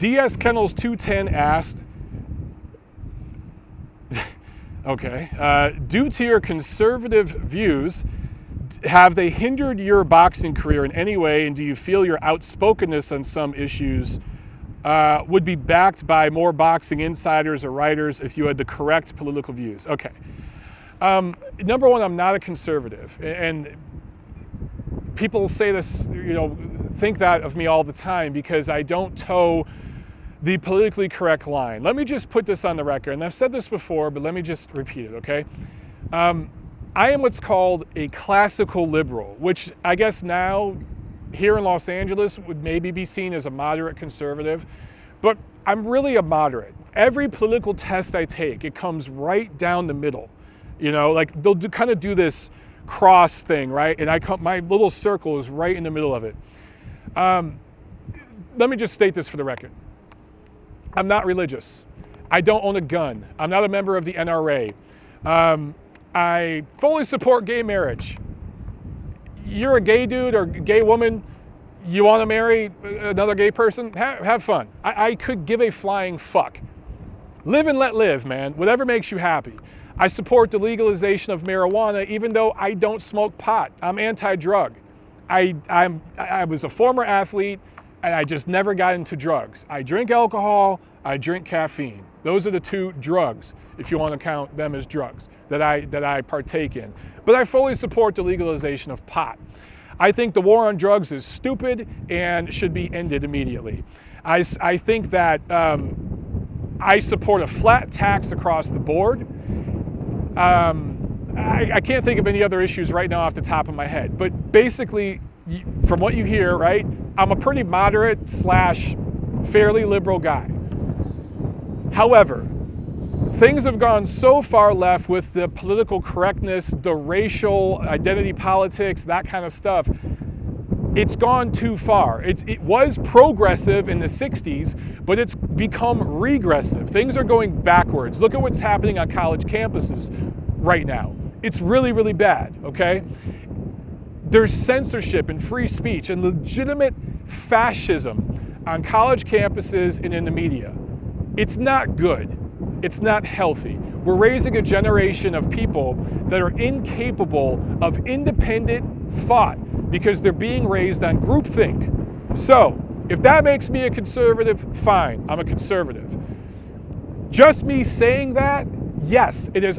DS Kennels 210 asked, okay, due to your conservative views, have they hindered your boxing career in any way, and do you feel your outspokenness on some issues would be backed by more boxing insiders or writers if you had the correct political views? Okay. Number one, I'm not a conservative, and people say this, you know, think that of me all the time because I don't toe the politically correct line. Let me just put this on the record, and I've said this before, but let me just repeat it, okay? I am what's called a classical liberal, which I guess now here in Los Angeles would maybe be seen as a moderate conservative, but I'm really a moderate. Every political test I take, it comes right down the middle. You know, like they'll kind of do this cross thing, right? And my little circle is right in the middle of it. Let me just state this for the record. I'm not religious. I don't own a gun. I'm not a member of the NRA. I fully support gay marriage. You're a gay dude or gay woman, you want to marry another gay person, have fun. I could give a flying fuck. Live and let live, man. Whatever makes you happy. I support the legalization of marijuana even though I don't smoke pot. I'm anti-drug. I was a former athlete and I just never got into drugs. I drink alcohol, I drink caffeine. Those are the two drugs, if you want to count them as drugs, that I partake in. But I fully support the legalization of pot. I think the war on drugs is stupid and should be ended immediately. I think that I support a flat tax across the board. I can't think of any other issues right now off the top of my head. But basically, from what you hear, right, I'm a pretty moderate / fairly liberal guy. However, things have gone so far left with the political correctness, the racial identity politics, that kind of stuff. It's gone too far. It was progressive in the 60s, but it's become regressive. Things are going backwards. Look at what's happening on college campuses right now. It's really, really bad, okay? There's censorship and free speech and legitimate fascism on college campuses and in the media. It's not good. It's not healthy. We're raising a generation of people that are incapable of independent thought because they're being raised on groupthink. So, if that makes me a conservative, fine, I'm a conservative. Just me saying that, yes, it has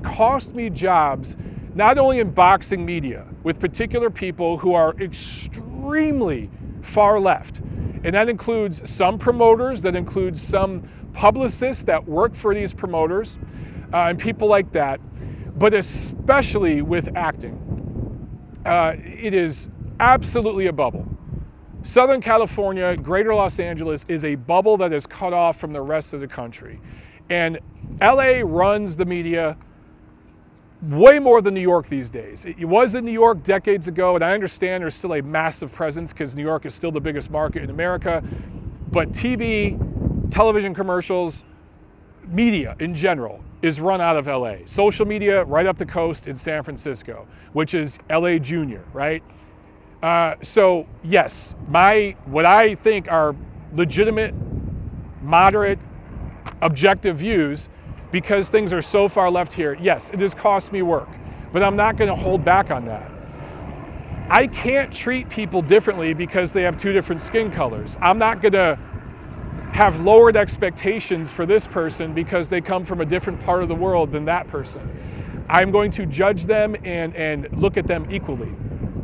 cost me jobs, not only in boxing media, with particular people who are extremely far left. And that includes some promoters, that includes some publicists that work for these promoters, and people like that, but especially with acting. It is absolutely a bubble. Southern California, Greater Los Angeles is a bubble that is cut off from the rest of the country. And LA runs the media way more than New York these days. It was in New York decades ago, and I understand there's still a massive presence because New York is still the biggest market in America. But TV, television commercials, media in general is run out of LA. Social media right up the coast in San Francisco, which is LA Junior, right? So yes, what I think are legitimate, moderate, objective views, because things are so far left here, yes, it has cost me work, but I'm not going to hold back on that. I can't treat people differently because they have two different skin colors. I'm not going to have lowered expectations for this person because they come from a different part of the world than that person. I'm going to judge them and look at them equally.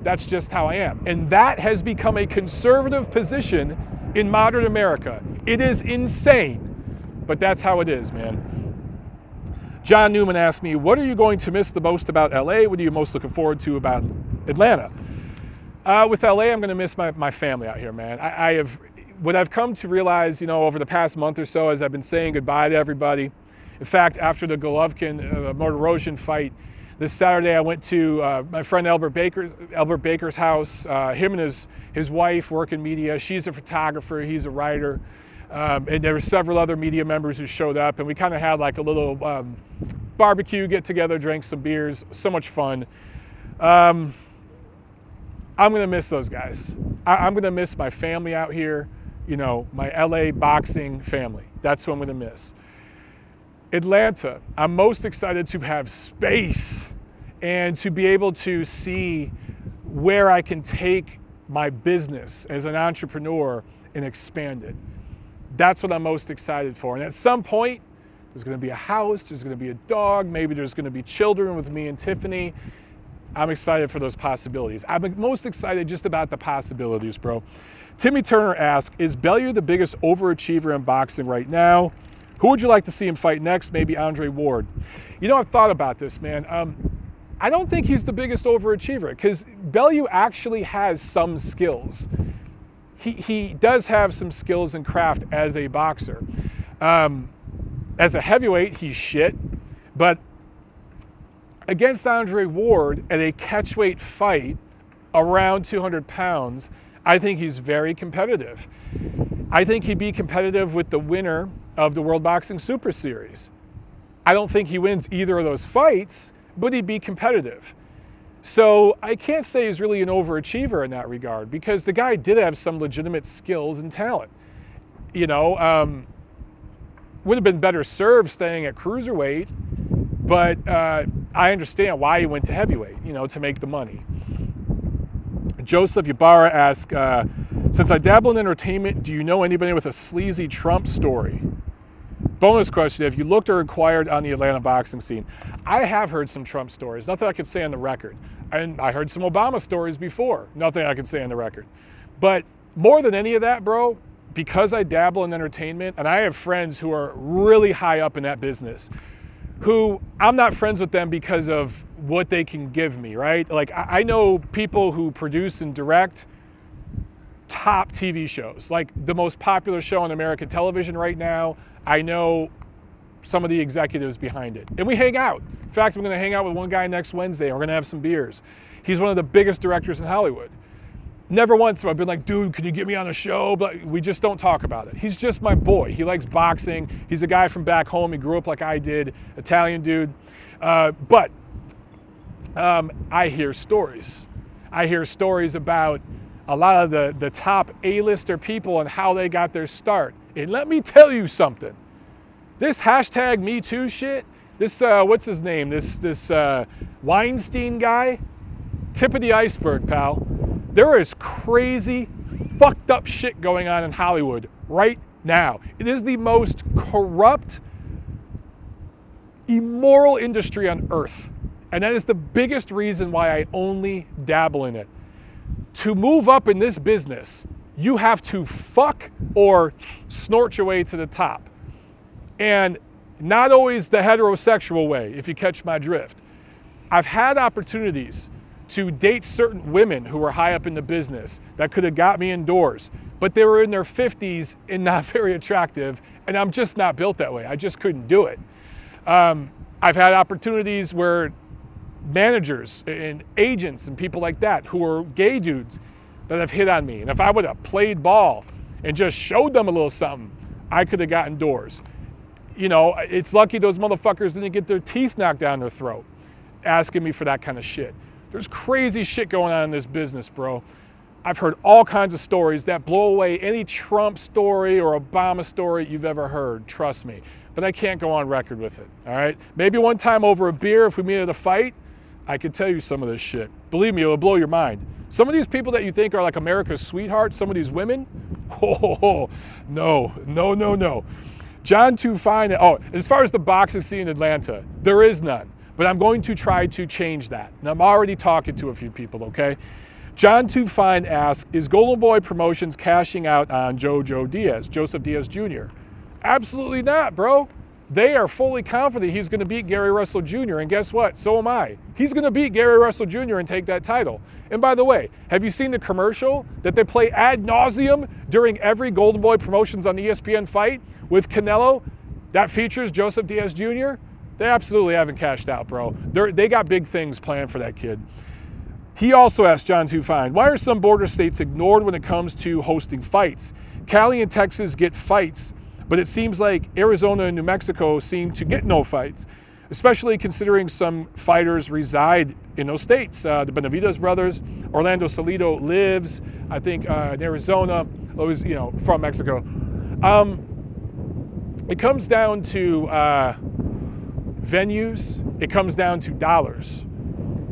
That's just how I am. And that has become a conservative position in modern America. It is insane, but that's how it is, man. John Newman asked me, what are you going to miss the most about LA? What are you most looking forward to about Atlanta? With LA, I'm going to miss my family out here, man. What I've come to realize, over the past month or so, as I've been saying goodbye to everybody. In fact, after the Golovkin-Martirosyan fight, this Saturday I went to my friend Albert Baker's house. Him and his wife work in media. She's a photographer, he's a writer. And there were several other media members who showed up, and we kind of had like a little barbecue, get together, drank some beers. So much fun. I'm going to miss those guys. I'm going to miss my family out here. you know, my LA boxing family. That's who I'm gonna miss. Atlanta, I'm most excited to have space and to be able to see where I can take my business as an entrepreneur and expand it. That's what I'm most excited for. And at some point, there's gonna be a house, there's gonna be a dog, maybe there's gonna be children with me and Tiffany. I'm excited for those possibilities. I'm most excited just about the possibilities, bro. Timmy Turner asks, is Bellew the biggest overachiever in boxing right now? Who would you like to see him fight next? Maybe Andre Ward. You know, I've thought about this, man. I don't think he's the biggest overachiever because Bellew actually has some skills. He does have some skills and craft as a boxer. As a heavyweight, he's shit. But against Andre Ward at a catchweight fight around 200 pounds, I think he's very competitive. I think he'd be competitive with the winner of the World Boxing Super Series. I don't think he wins either of those fights, but he'd be competitive. So I can't say he's really an overachiever in that regard because the guy did have some legitimate skills and talent. You know, would have been better served staying at cruiserweight, but I understand why he went to heavyweight, you know, to make the money. Joseph Ybarra asks, since I dabble in entertainment, do you know anybody with a sleazy Trump story? Bonus question, have you looked or inquired on the Atlanta boxing scene? I have heard some Trump stories, nothing I could say on the record. And I heard some Obama stories before, nothing I could say on the record. But more than any of that, bro, because I dabble in entertainment, and I have friends who are really high up in that business, who I'm not friends with them because of what they can give me, right? Like I know people who produce and direct top TV shows, like the most popular show on American television right now. I know some of the executives behind it, and we hang out. In fact, I'm gonna hang out with one guy next Wednesday, and we're gonna have some beers. He's one of the biggest directors in Hollywood. Never once have I been like, dude, can you get me on a show? But we just don't talk about it. He's just my boy. He likes boxing. He's a guy from back home. He grew up like I did, Italian dude. But I hear stories. I hear stories about a lot of the top A-lister people and how they got their start. And let me tell you something. This hashtag #MeToo shit, this, what's his name? This Weinstein guy, tip of the iceberg, pal. There is crazy, fucked up shit going on in Hollywood right now. It is the most corrupt, immoral industry on earth. And that is the biggest reason why I only dabble in it. To move up in this business, you have to fuck or snort your way to the top. And not always the heterosexual way, if you catch my drift. I've had opportunities to date certain women who were high up in the business that could have got me indoors, but they were in their 50s and not very attractive, and I'm just not built that way. I just couldn't do it. I've had opportunities where managers and agents and people like that who are gay dudes that have hit on me, and if I would have played ball and just showed them a little something, I could have gotten doors. You know, it's lucky those motherfuckers didn't get their teeth knocked down their throat asking me for that kind of shit. There's crazy shit going on in this business, bro. I've heard all kinds of stories that blow away any Trump story or Obama story you've ever heard, trust me. But I can't go on record with it, all right? Maybe one time over a beer, if we meet at a fight, I could tell you some of this shit. Believe me, it will blow your mind. Some of these people that you think are like America's sweethearts, some of these women, no. John Too Fine, as far as the boxing scene in Atlanta, there is none. But I'm going to try to change that. And I'm already talking to a few people, okay? John Too Fine asks, is Golden Boy Promotions cashing out on Joseph Diaz Jr.? Absolutely not, bro. They are fully confident he's going to beat Gary Russell Jr., and guess what? So am I. He's going to beat Gary Russell Jr. and take that title. And by the way, have you seen the commercial that they play ad nauseum during every Golden Boy Promotions on the ESPN fight with Canelo that features Joseph Diaz Jr.? They absolutely haven't cashed out, bro. They got big things planned for that kid. He also asked John Too Fine, why are some border states ignored when it comes to hosting fights? Cali and Texas get fights, but it seems like Arizona and New Mexico seem to get no fights. especially considering some fighters reside in those states. The Benavidez brothers, Orlando Salido lives, I think, in Arizona, always, from Mexico. It comes down to venues. It comes down to dollars.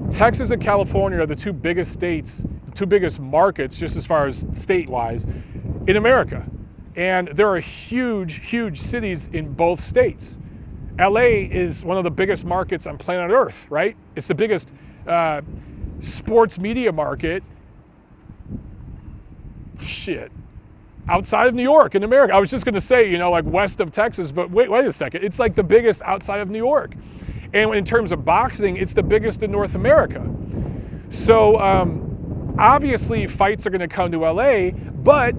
Texas and California are the two biggest states, the two biggest markets, just as far as state-wise, in America. And there are huge, huge cities in both states. LA is one of the biggest markets on planet Earth, right? It's the biggest sports media market. Outside of New York in America. I was just going to say, like west of Texas, but wait a second. It's like the biggest outside of New York. And in terms of boxing, it's the biggest in North America. So obviously fights are going to come to LA, but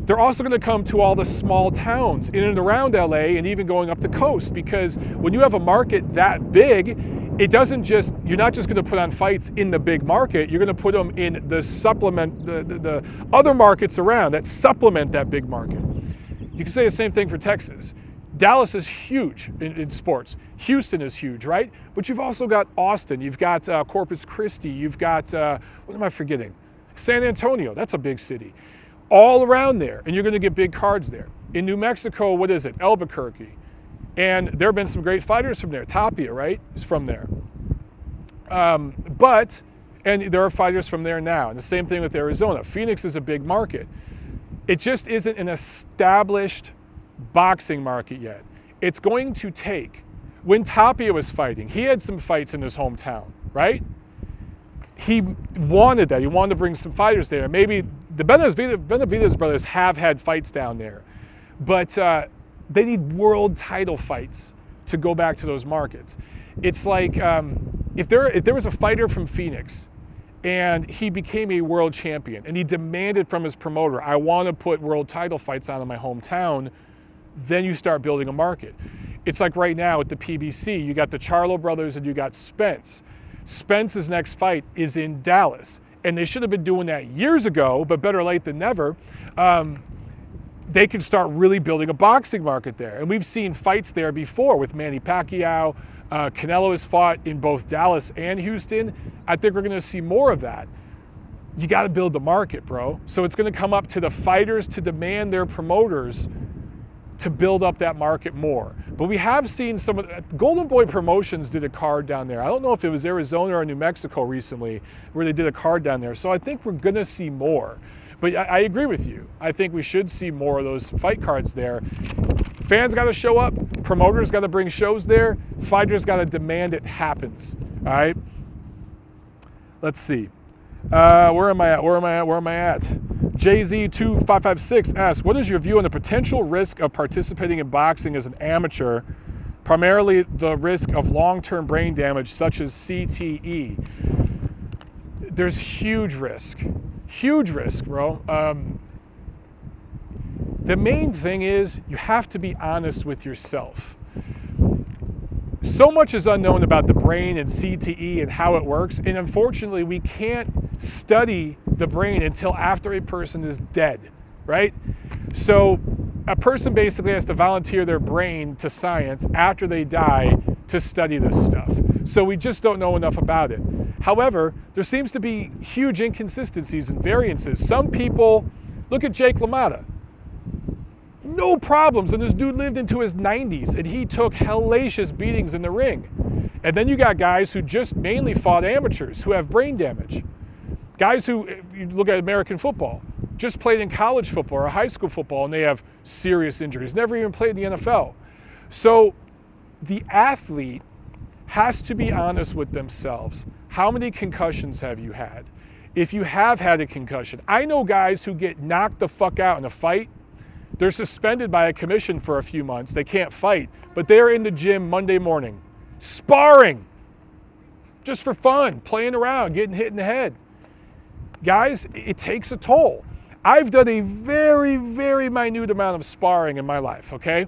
they're also going to come to all the small towns in and around LA and even going up the coast, because when you have a market that big, you're not just going to put on fights in the big market, you're going to put them in the other markets around that supplement that big market. You can say the same thing for Texas. Dallas is huge in sports. Houston is huge, right? But you've also got Austin, you've got Corpus Christi, you've got, what am I forgetting? San Antonio, that's a big city. All around there, and you're going to get big cards there. In New Mexico, what is it? Albuquerque. And there have been some great fighters from there. Tapia, right, is from there. And there are fighters from there now. And the same thing with Arizona. Phoenix is a big market. It just isn't an established boxing market yet. It's going to take, when Tapia was fighting, he had some fights in his hometown, right? He wanted that. He wanted to bring some fighters there. Maybe the Benavidez brothers have had fights down there, but they need world title fights to go back to those markets. It's like if there was a fighter from Phoenix and he became a world champion and he demanded from his promoter, I want to put world title fights on in my hometown, then you start building a market. It's like right now at the PBC, you got the Charlo brothers and you got Spence. Spence's next fight is in Dallas, and they should have been doing that years ago, but better late than never. They can start really building a boxing market there. And we've seen fights there before with Manny Pacquiao. Canelo has fought in both Dallas and Houston. I think we're going to see more of that. You got to build the market, bro. So it's going to come up to the fighters to demand their promoters to build up that market more. But we have seen some of the, Golden Boy Promotions did a card down there. I don't know if it was Arizona or New Mexico recently where they did a card down there. So I think we're going to see more. But I agree with you. I think we should see more of those fight cards there. Fans got to show up. Promoters got to bring shows there. Fighters got to demand it happens. All right? Let's see. Where am I at? JZ2556 asks, what is your view on the potential risk of participating in boxing as an amateur, primarily the risk of long-term brain damage such as CTE? There's huge risk, bro. The main thing is you have to be honest with yourself. So much is unknown about the brain and CTE and how it works, and unfortunately we can't study the brain until after a person is dead, right? So a person basically has to volunteer their brain to science after they die to study this stuff. So we just don't know enough about it. However, there seems to be huge inconsistencies and variances. Some people, look at Jake LaMotta. No problems, and this dude lived into his 90s, and he took hellacious beatings in the ring. And then you got guys who just mainly fought amateurs who have brain damage. Guys who, you look at American football, just played in college football or high school football, and they have serious injuries, never even played in the NFL. So the athlete has to be honest with themselves. How many concussions have you had? If you have had a concussion, I know guys who get knocked the fuck out in a fight. They're suspended by a commission for a few months. They can't fight, but they're in the gym Monday morning, sparring, just for fun, playing around, getting hit in the head. Guys, it takes a toll. I've done a very, very minute amount of sparring in my life, okay?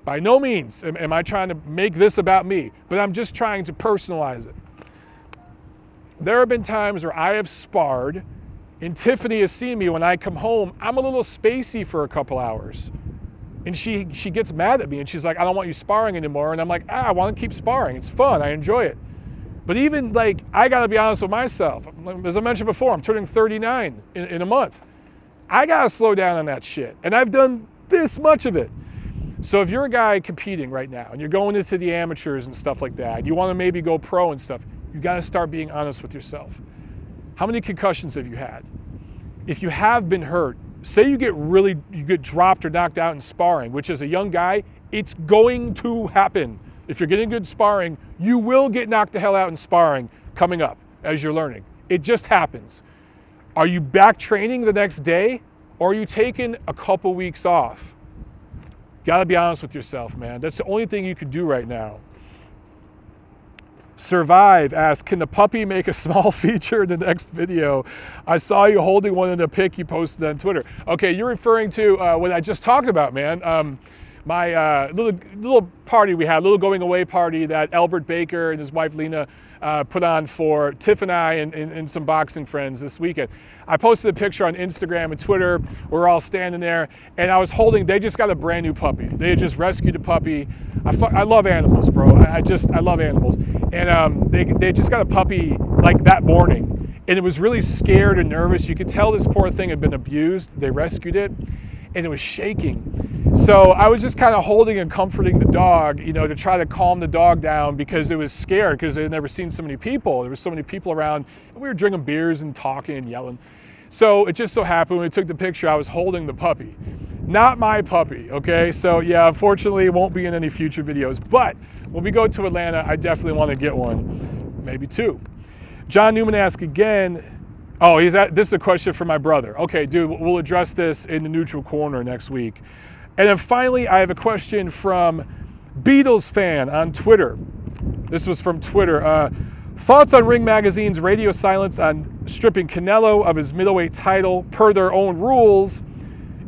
By no means am I trying to make this about me, but I'm just trying to personalize it. There have been times where I have sparred, and Tiffany has seen me when I come home, I'm a little spacey for a couple hours. And she gets mad at me and she's like, I don't want you sparring anymore. And I'm like, I want to keep sparring. It's fun. I enjoy it. But even like, I got to be honest with myself. As I mentioned before, I'm turning 39 in a month. I got to slow down on that shit. And I've done this much of it. So if you're a guy competing right now and you're going into the amateurs and stuff like that, you want to maybe go pro and stuff, you got to start being honest with yourself. How many concussions have you had? If you have been hurt, say you get dropped or knocked out in sparring, which as a young guy, it's going to happen. If you're getting good sparring, you will get knocked the hell out in sparring coming up as you're learning. It just happens. Are you back training the next day, or are you taking a couple weeks off? Gotta be honest with yourself, man. That's the only thing you can do right now. Survive asks, can the puppy make a small feature in the next video? I saw you holding one in a pic you posted on Twitter. Okay, you're referring to what I just talked about, man. My little party we had, little going away party that Albert Baker and his wife Lena put on for Tiffany and some boxing friends this weekend. I posted a picture on Instagram and Twitter. We're all standing there, and I was holding, they just got a brand new puppy. They had just rescued a puppy. I love animals, bro. I love animals. And they just got a puppy like that morning, and it was really scared and nervous. You could tell this poor thing had been abused. They rescued it, and it was shaking. So I was just kind of holding and comforting the dog, you know, to try to calm the dog down, because it was scared, because they had never seen so many people. There were so many people around, and we were drinking beers and talking and yelling. So it just so happened when we took the picture, I was holding the puppy. Not my puppy, okay? So yeah, unfortunately, it won't be in any future videos. But when we go to Atlanta, I definitely want to get one, maybe two. John Newman asks again, oh, this is a question for my brother. Okay, dude, we'll address this in the neutral corner next week. And then finally, I have a question from Beatles fan on Twitter. This was from Twitter. Thoughts on Ring Magazine's radio silence on stripping Canelo of his middleweight title per their own rules.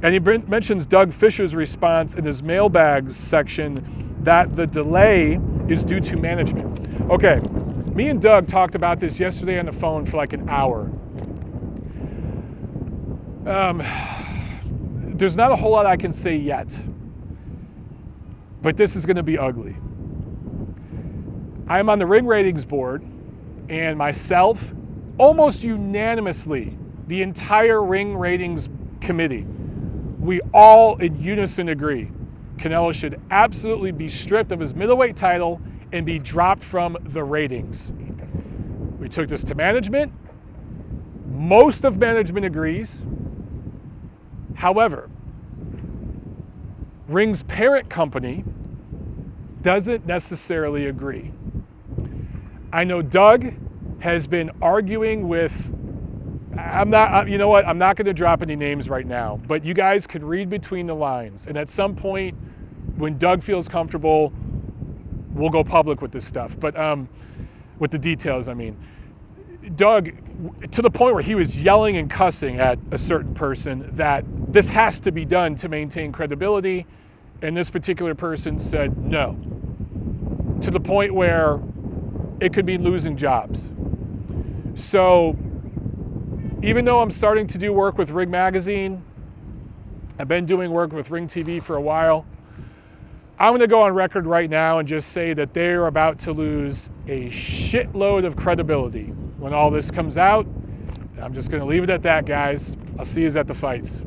And he mentions Doug Fisher's response in his mailbags section that the delay is due to management. Okay, me and Doug talked about this yesterday on the phone for like an hour. There's not a whole lot I can say yet, but this is going to be ugly. I'm on the Ring Ratings board, and myself, almost unanimously, the entire Ring Ratings committee, we all in unison agree Canelo should absolutely be stripped of his middleweight title and be dropped from the ratings. We took this to management. Most of management agrees. However, Ring's parent company doesn't necessarily agree. I know Doug has been arguing with, you know what, I'm not going to drop any names right now, but you guys can read between the lines. And at some point, when Doug feels comfortable, we'll go public with this stuff. But with the details, I mean. Doug, to the point where he was yelling and cussing at a certain person that this has to be done to maintain credibility, and this particular person said no. To the point where it could be losing jobs. So even though I'm starting to do work with Ring Magazine, I've been doing work with Ring TV for a while, I'm going to go on record right now and just say that they're about to lose a shitload of credibility when all this comes out. I'm just going to leave it at that, guys. I'll see you at the fights.